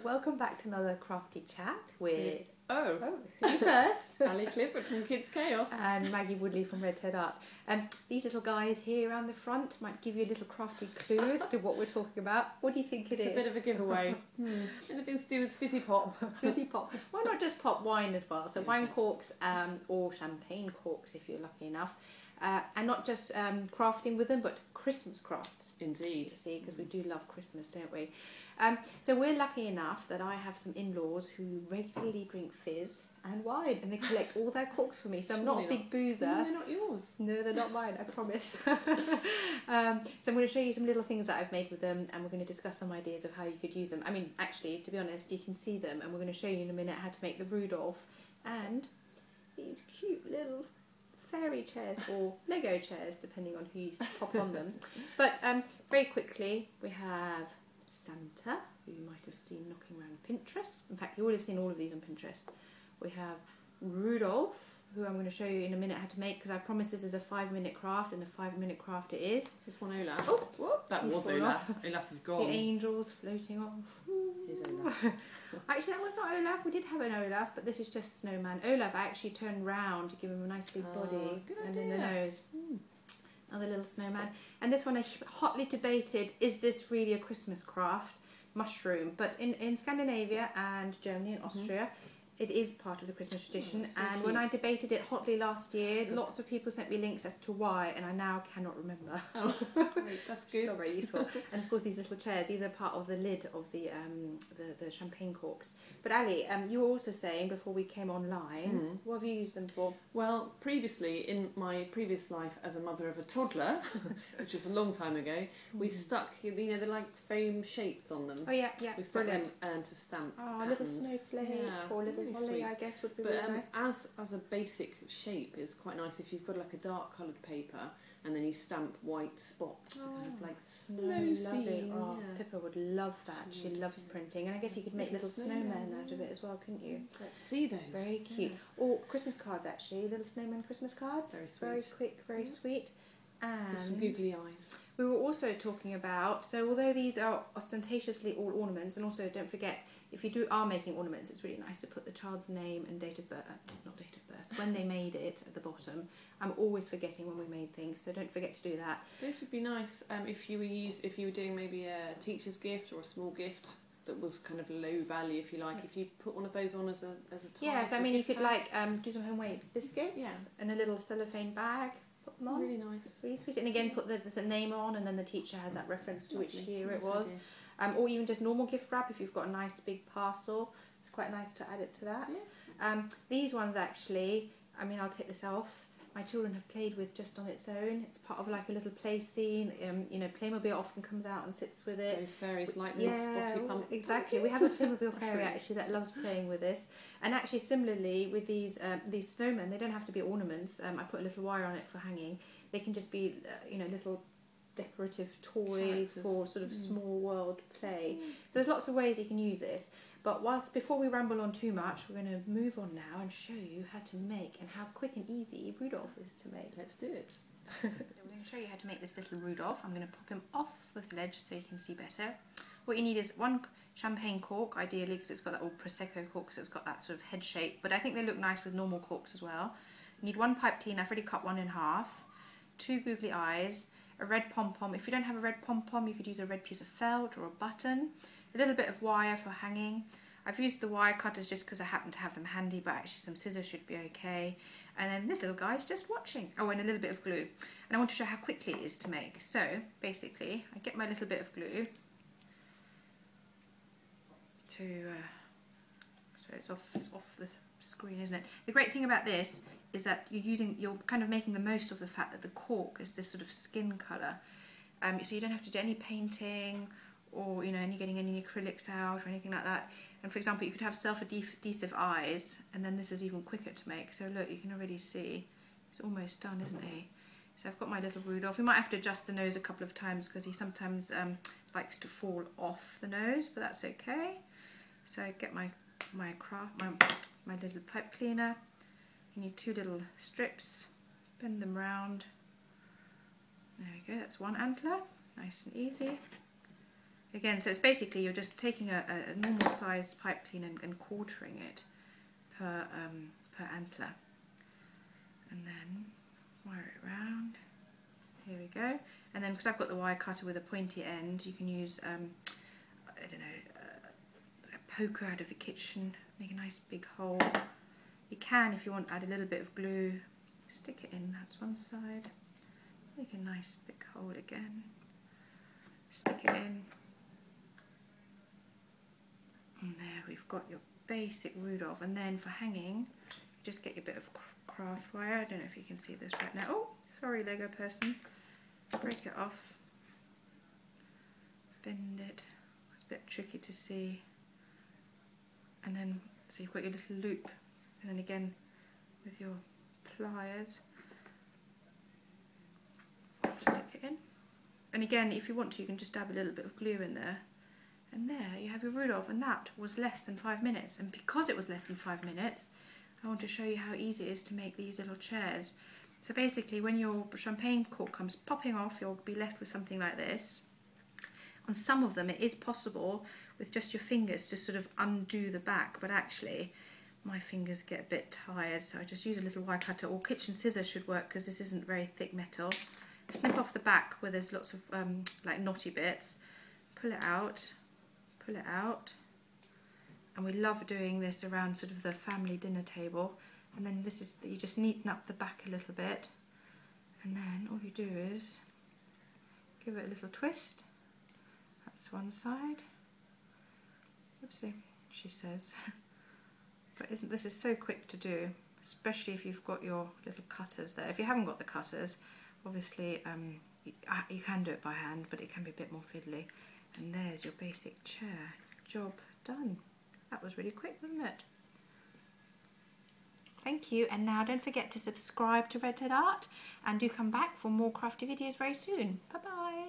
welcome back to another crafty chat with you first, Ali Clifford from Kids Chaos and Maggie Woodley from Red Head Art. These little guys here around the front might give you a little crafty clue as to what we're talking about. What do you think it's it is? a bit of a giveaway. Anything to do with fizzy pop. Fizzy pop. Why not just pop wine as well? So wine corks or champagne corks if you're lucky enough. And not just crafting with them, but Christmas crafts. Indeed. You see, because we do love Christmas, don't we? So we're lucky enough that I have some in-laws who regularly drink fizz and wine, and they collect all their corks for me. So I'm not a big boozer. No, they're not yours. No, they're not mine, I promise. So I'm going to show you some little things that I've made with them, and we're going to discuss some ideas of how you could use them. I mean, actually, to be honest, you can see them, and we're going to show you in a minute how to make the Rudolph and these cute little fairy chairs or Lego chairs, depending on who you pop on them. But very quickly, we have Santa, who you might have seen knocking around Pinterest. In fact, you would have seen all of these on Pinterest. We have Rudolph, who I'm going to show you in a minute how to make, because I promise this is a 5-minute craft, and a 5-minute craft it is. This is one Olaf. Oh, whoop, that was Olaf. Olaf is gone. The angels floating off. Here's Olaf. Actually, that was not Olaf. We did have an Olaf, but this is just Snowman. Olaf, I actually turned round to give him a nice big body, and then the nose. Another little snowman. And this one I hotly debated, is this really a Christmas craft? Mushroom. But in Scandinavia and Germany and Austria, it is part of the Christmas tradition. And when I debated it hotly last year, lots of people sent me links as to why, and I now cannot remember. Oh, great. That's good. It's not very useful. And of course, these little chairs, these are part of the lid of the champagne corks. But Ali, you were also saying before we came online, what have you used them for? Well, previously, in my previous life as a mother of a toddler, which was a long time ago, we stuck, they're like foam shapes on them. Oh yeah, yeah. We stuck Brilliant. them to stamp Oh, a little patterns. snowflake or a little really holly, sweet. I guess, would be But really nice. as a basic shape, it's quite nice if you've got like a dark coloured paper and then you stamp white spots, kind of like snow scene. Oh, Pippa would love that. She loves printing, and I guess you could make little snowmen out of it as well, couldn't you? Let's see those. Very cute. Or Christmas cards, actually, little snowman Christmas cards. Very sweet. Very quick, very sweet. And with some googly eyes. we were also talking about, so although these are ostentatiously all ornaments, and also don't forget, if you are making ornaments, it's really nice to put the child's name and date of birth, not date of birth, when they made it at the bottom. I'm always forgetting when we made things, so don't forget to do that. This would be nice if you were doing maybe a teacher's gift or a small gift that was kind of low value, if you like. If you put one of those on as a tag. Yes, I mean you could like do some homemade biscuits in a little cellophane bag. Put them on. Really nice. Really sweet. And again, put the name on, and then the teacher has that reference to which year it was. Or even just normal gift wrap if you've got a nice big parcel. It's quite nice to add it to that. Yeah. These ones actually, I mean, I'll take this off. My children have played with just on its own. It's part of like a little play scene. You know, Playmobil often comes out and sits with it. Those fairies like little spotty pumpkins. Exactly. We have a Playmobil fairy actually that loves playing with this. And actually, similarly with these snowmen, they don't have to be ornaments. I put a little wire on it for hanging. They can just be little decorative toy for sort of small world play. So there's lots of ways you can use this. But before we ramble on too much, we're going to move on now and show you how to make and how quick and easy Rudolph is to make. Let's do it. So we're going to show you how to make this little Rudolph. I'm going to pop him off the ledge so you can see better. What you need is one champagne cork, ideally, because it's got that old Prosecco cork, so it's got that sort of head shape. But I think they look nice with normal corks as well. You need one pipe cleaner. I've already cut one in half. 2 googly eyes. A red pom-pom. If you don't have a red pom-pom, you could use a red piece of felt or a button. A little bit of wire for hanging. I've used the wire cutters just because I happen to have them handy, but actually some scissors should be okay. And then this little guy is just watching. Oh, and a little bit of glue. And I want to show how quickly it is to make. So, basically, I get my little bit of glue to... so it's off the screen, isn't it? The great thing about this is that you're kind of making the most of the fact that the cork is this sort of skin colour. So you don't have to do any painting or getting any acrylics out or anything like that. And for example, you could have self-adhesive eyes, and then this is even quicker to make. So look, you can already see it's almost done, isn't he? So I've got my little Rudolph. We might have to adjust the nose a couple of times because he sometimes likes to fall off the nose, but that's okay. So I get my little pipe cleaner. You need 2 little strips, bend them round. There we go, that's one antler, nice and easy. again, so it's basically you're just taking a normal sized pipe clean and quartering it per antler, and then wire it around. Here we go. And then because I've got the wire cutter with a pointy end, you can use I don't know, a poker out of the kitchen, make a nice big hole. You can, if you want, add a little bit of glue, stick it in, that's one side, make a nice big hole again, stick it in, and there we've got your basic Rudolph. And then for hanging, just get your bit of craft wire. I don't know if you can see this right now. Oh, sorry Lego person. Break it off, bend it, it's a bit tricky to see, and then so you've got your little loop, and then again with your pliers stick it in, and again if you want to you can just dab a little bit of glue in there, and there you have your Rudolph. And that was less than 5 minutes, and because it was less than 5 minutes I want to show you how easy it is to make these little chairs. So basically when your champagne cork comes popping off, you'll be left with something like this. On some of them it is possible with just your fingers to sort of undo the back, but actually my fingers get a bit tired, so I just use a little wire cutter, or kitchen scissors should work because this isn't very thick metal. Snip off the back where there's lots of like knotty bits, pull it out, and we love doing this around sort of the family dinner table. And then this is, you just neaten up the back a little bit, and then all you do is give it a little twist. That's one side. Oopsie, she says. But isn't this is so quick to do, especially if you've got your little cutters there. If you haven't got the cutters, obviously you can do it by hand, but it can be a bit more fiddly. And there's your basic chair. Job done. That was really quick, wasn't it? Thank you, and now don't forget to subscribe to Red Ted Art, and do come back for more crafty videos very soon. Bye bye.